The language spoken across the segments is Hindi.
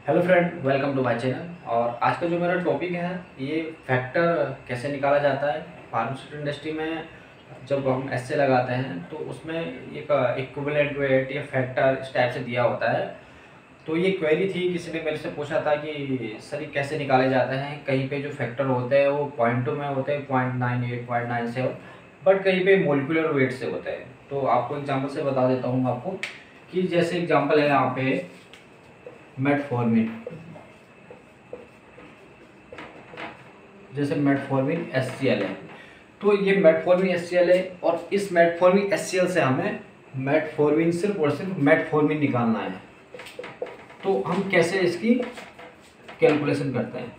Hello friend, welcome to my channel. और आज का जो मेरा टॉपिक है ये फैक्टर कैसे निकाला जाता है फार्मास्यूटिकल इंडस्ट्री में। जब हम एसए लगाते हैं तो उसमें एक इक्विवेलेंट वेट या फैक्टर इस टाइप से दिया होता है। तो ये क्वेरी थी, किसी ने मेरे से पूछा था कि सर ये कैसे निकाले जाते हैं। कहीं पे जो फैक्टर होते हैं वो पॉइंटों में होते हैं, 0.98 0.97, बट कहीं पे मोलिकुलर वेट से होते हैं। तो आपको एग्जांपल से बता देता हूँ आपको कि जैसे एग्जांपल है यहाँ पे मेटफॉर्मिन, जैसे मेटफॉर्मिन HCl है। तो ये मेटफॉर्मिन HCl है और इस मेटफॉर्मिन HCl से हमें मेटफॉर्मिन सिर्फ और सिर्फ मेटफॉर्मिन निकालना है। तो हम कैसे इसकी कैलकुलेशन करते हैं,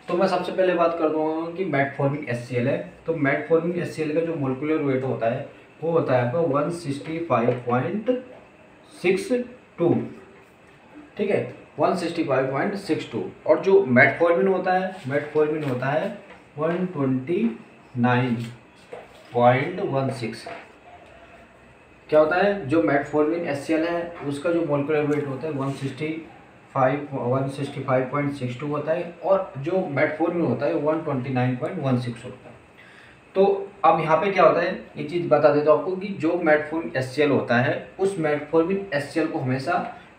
तो मैं सबसे पहले बात कर दूंगा कि मेटफॉर्मिन HCl है। तो मेटफॉर्मिन HCl का जो मोलिकुलर वेट होता है वो होता है आपका 165.62, ठीक है, 165.62। और जो मेटफॉर्मिन होता है 129.16। क्या होता है, जो मेटफॉर्मिन HCl है उसका जो मोलिकुलर वेट होता है 165.62 होता है, और जो मेटफॉर्मिन होता है 129.16 होता है। तो अब यहाँ पे क्या होता है, ये चीज़ बता देता हूँ आपको कि जो मेटफॉर्मिन HCl होता है उस मेटफॉर्मिन HCl को हमेशा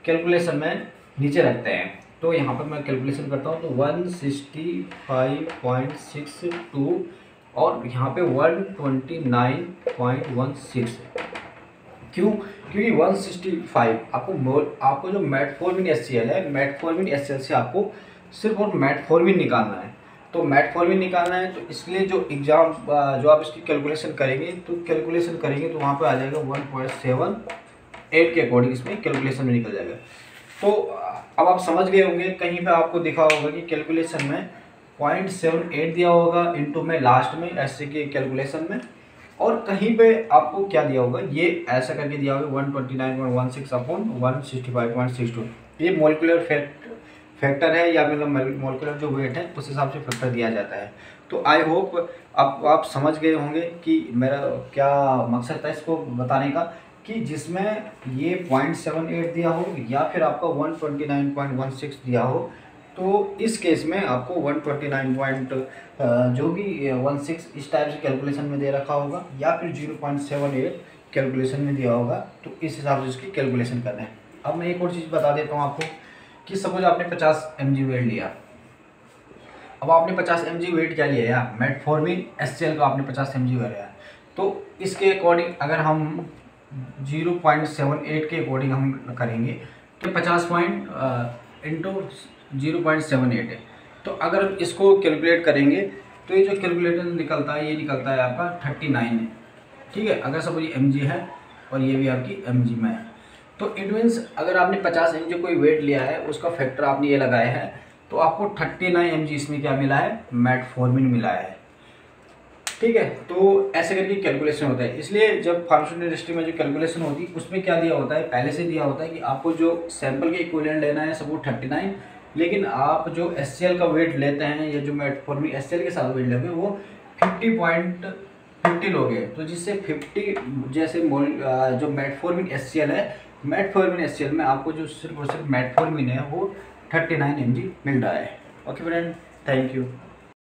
कैलकुलेशन में नीचे रखते हैं। तो यहाँ पर मैं कैलकुलेशन करता हूँ तो 165.62 और यहाँ पे 129.16। क्यों? क्योंकि 165 आपको जो मेटफॉर्मिन HCl है, मेटफॉर्मिन HCl से आपको सिर्फ और मेटफॉर्मिन निकालना है। तो मेटफॉर्मिन निकालना है तो इसलिए जो आप इसकी कैलकुलेशन करेंगे तो वहाँ पे आ जाएगा 1.78 के अकॉर्डिंग इसमें कैलकुलेशन में निकल जाएगा। तो अब आप समझ गए होंगे, कहीं पे आपको दिखा होगा कि कैलकुलेशन में 0.78 दिया होगा इंटू में लास्ट में ऐसे के कैलकुलेशन में, और कहीं पे आपको क्या दिया होगा, ये ऐसा करके दिया होगा 129.16 अपॉन 165.62। ये मोलिकुलर फैक्टर है या मतलब मोलिकुलर जो वेट है उस हिसाब से फैक्टर दिया जाता है। तो आई होप अब आप समझ गए होंगे कि मेरा क्या मकसद था इसको बताने का, कि जिसमें ये 0.78 दिया हो या फिर आपका 129.16 दिया हो, तो इस केस में आपको 129 जो भी 16 इस टाइप से कैलकुलेशन में दे रखा होगा या फिर 0.78 कैलकुलेशन में दिया होगा। तो इस हिसाब से इसकी कैलकुलेशन करना है। अब मैं एक और चीज़ बता देता हूँ आपको कि सपोज आपने 50 mg वेट लिया। अब आपने 50 mg वेट क्या लिया यार, मेटफॉर्मिन HCl का आपने 50 mg वेट लिया। तो इसके अकॉर्डिंग अगर हम 0.78 के अकॉर्डिंग हम करेंगे तो 50 पॉइंट इंटू 0.78 है। तो अगर इसको कैलकुलेट करेंगे तो ये जो कैलकुलेटर निकलता है ये निकलता है आपका 39 है, ठीक है। अगर सपोज ये mg है और ये भी आपकी mg में है, तो इट मीन्स अगर आपने 50 mg कोई वेट लिया है उसका फैक्टर आपने ये लगाया है तो आपको 39 mg इसमें क्या मिला है, मेटफॉर्मिन मिला है, ठीक है। तो ऐसे करके कैलकुलेशन होता है। इसलिए जब फार्मास्यूटिकल इंडस्ट्री में जो कैलकुलेशन होती है उसमें क्या दिया होता है, पहले से दिया होता है कि आपको जो सैंपल के इक्विवेलेंट लेना है सपोज 39, लेकिन आप जो HCl का वेट लेते हैं या जो मेटफॉर्मिन HCl के साथ वेट लेते हैं वो 50.50 लोगे। तो जिससे 50 जैसे जो मेटफॉर्मिन HCl है, मेटफॉर्मिन HCl में आपको जो सिर्फ और सिर्फ मेटफॉर्मिन है वो 39 mg मिल रहा है। Okay friend, thank you.